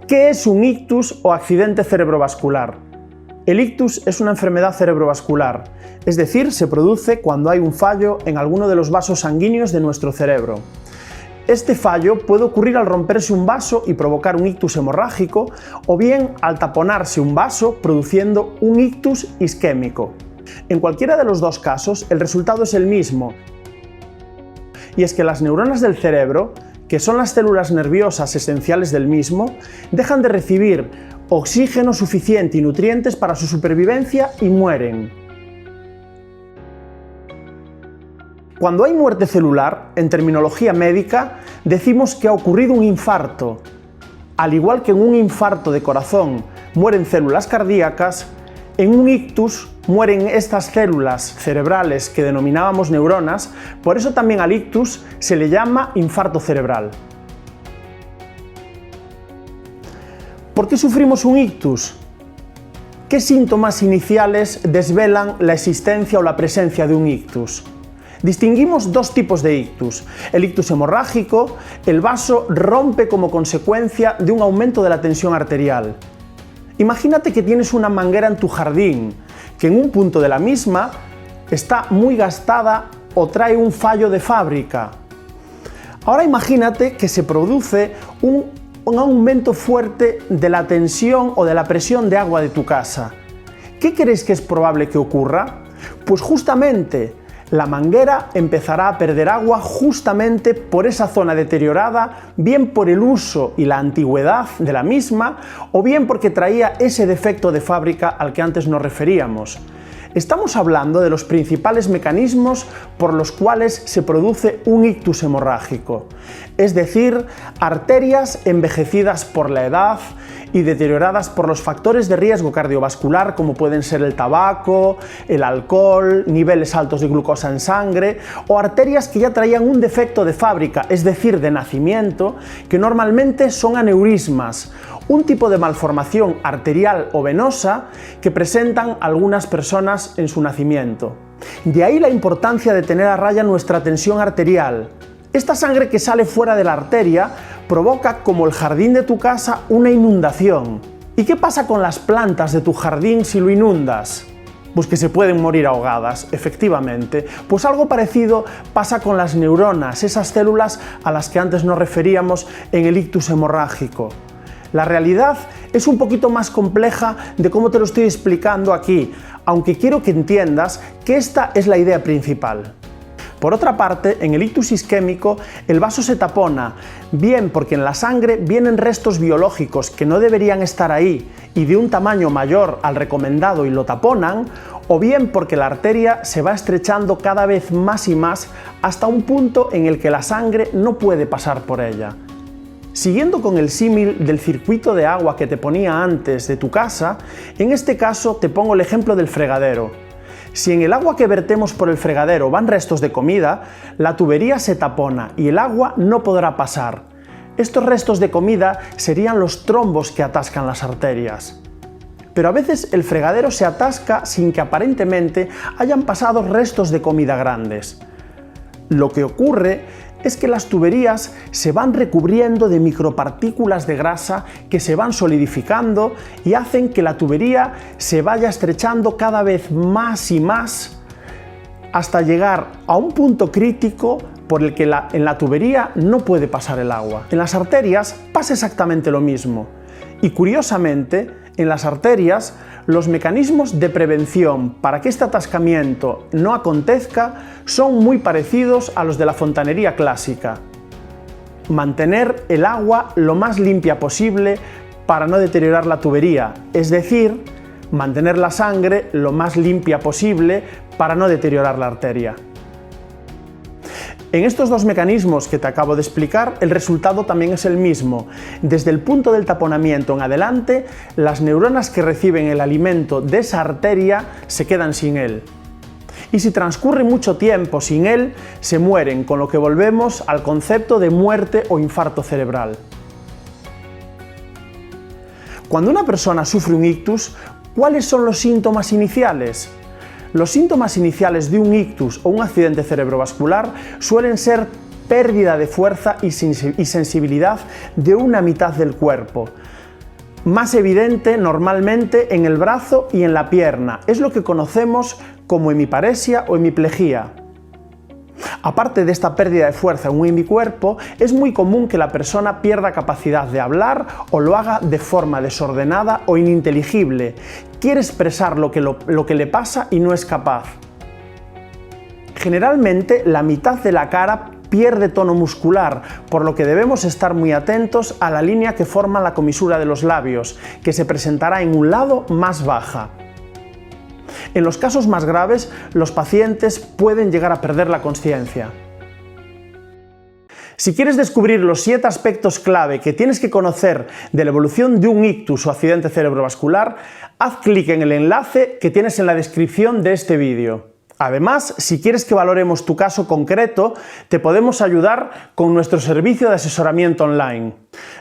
¿Qué es un ictus o accidente cerebrovascular? El ictus es una enfermedad cerebrovascular, es decir, se produce cuando hay un fallo en alguno de los vasos sanguíneos de nuestro cerebro. Este fallo puede ocurrir al romperse un vaso y provocar un ictus hemorrágico, o bien al taponarse un vaso produciendo un ictus isquémico. En cualquiera de los dos casos, el resultado es el mismo, y es que las neuronas del cerebro, que son las células nerviosas esenciales del mismo, dejan de recibir oxígeno suficiente y nutrientes para su supervivencia y mueren. Cuando hay muerte celular, en terminología médica, decimos que ha ocurrido un infarto. Al igual que en un infarto de corazón mueren células cardíacas, en un ictus mueren estas células cerebrales que denominábamos neuronas, por eso también al ictus se le llama infarto cerebral. ¿Por qué sufrimos un ictus? ¿Qué síntomas iniciales desvelan la existencia o la presencia de un ictus? Distinguimos dos tipos de ictus. El ictus hemorrágico, el vaso rompe como consecuencia de un aumento de la tensión arterial. Imagínate que tienes una manguera en tu jardín, que en un punto de la misma está muy gastada o trae un fallo de fábrica. Ahora imagínate que se produce un aumento fuerte de la tensión o de la presión de agua de tu casa. ¿Qué crees que es probable que ocurra? Pues justamente la manguera empezará a perder agua justamente por esa zona deteriorada, bien por el uso y la antigüedad de la misma, o bien porque traía ese defecto de fábrica al que antes nos referíamos. Estamos hablando de los principales mecanismos por los cuales se produce un ictus hemorrágico, es decir, arterias envejecidas por la edad y deterioradas por los factores de riesgo cardiovascular como pueden ser el tabaco, el alcohol, niveles altos de glucosa en sangre, o arterias que ya traían un defecto de fábrica, es decir, de nacimiento, que normalmente son aneurismas, un tipo de malformación arterial o venosa que presentan algunas personas en su nacimiento. De ahí la importancia de tener a raya nuestra tensión arterial. Esta sangre que sale fuera de la arteria provoca, como el jardín de tu casa, una inundación. ¿Y qué pasa con las plantas de tu jardín si lo inundas? Pues que se pueden morir ahogadas, efectivamente. Pues algo parecido pasa con las neuronas, esas células a las que antes nos referíamos en el ictus hemorrágico. La realidad es un poquito más compleja de cómo te lo estoy explicando aquí, aunque quiero que entiendas que esta es la idea principal. Por otra parte, en el ictus isquémico, el vaso se tapona, bien porque en la sangre vienen restos biológicos que no deberían estar ahí y de un tamaño mayor al recomendado y lo taponan, o bien porque la arteria se va estrechando cada vez más y más hasta un punto en el que la sangre no puede pasar por ella. Siguiendo con el símil del circuito de agua que te ponía antes de tu casa, en este caso te pongo el ejemplo del fregadero. Si en el agua que vertemos por el fregadero van restos de comida, la tubería se tapona y el agua no podrá pasar. Estos restos de comida serían los trombos que atascan las arterias. Pero a veces el fregadero se atasca sin que aparentemente hayan pasado restos de comida grandes. Lo que ocurre es que las tuberías se van recubriendo de micropartículas de grasa que se van solidificando y hacen que la tubería se vaya estrechando cada vez más y más hasta llegar a un punto crítico por el que en la tubería no puede pasar el agua. En las arterias pasa exactamente lo mismo y curiosamente en las arterias los mecanismos de prevención para que este atascamiento no acontezca son muy parecidos a los de la fontanería clásica. Mantener el agua lo más limpia posible para no deteriorar la tubería, es decir, mantener la sangre lo más limpia posible para no deteriorar la arteria. En estos dos mecanismos que te acabo de explicar, el resultado también es el mismo. Desde el punto del taponamiento en adelante, las neuronas que reciben el alimento de esa arteria se quedan sin él. Y si transcurre mucho tiempo sin él, se mueren, con lo que volvemos al concepto de muerte o infarto cerebral. Cuando una persona sufre un ictus, ¿cuáles son los síntomas iniciales? Los síntomas iniciales de un ictus o un accidente cerebrovascular suelen ser pérdida de fuerza y sensibilidad de una mitad del cuerpo. Más evidente normalmente en el brazo y en la pierna. Es lo que conocemos como hemiparesia o hemiplegia. Aparte de esta pérdida de fuerza en un hemicuerpo, es muy común que la persona pierda capacidad de hablar o lo haga de forma desordenada o ininteligible. Quiere expresar lo que le pasa y no es capaz. Generalmente, la mitad de la cara pierde tono muscular, por lo que debemos estar muy atentos a la línea que forma la comisura de los labios, que se presentará en un lado más baja. En los casos más graves, los pacientes pueden llegar a perder la consciencia. Si quieres descubrir los 7 aspectos clave que tienes que conocer de la evolución de un ictus o accidente cerebrovascular, haz clic en el enlace que tienes en la descripción de este vídeo. Además, si quieres que valoremos tu caso concreto, te podemos ayudar con nuestro servicio de asesoramiento online.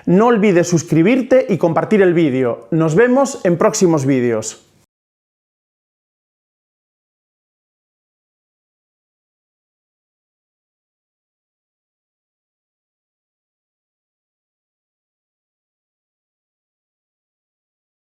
No olvides suscribirte y compartir el vídeo. Nos vemos en próximos vídeos.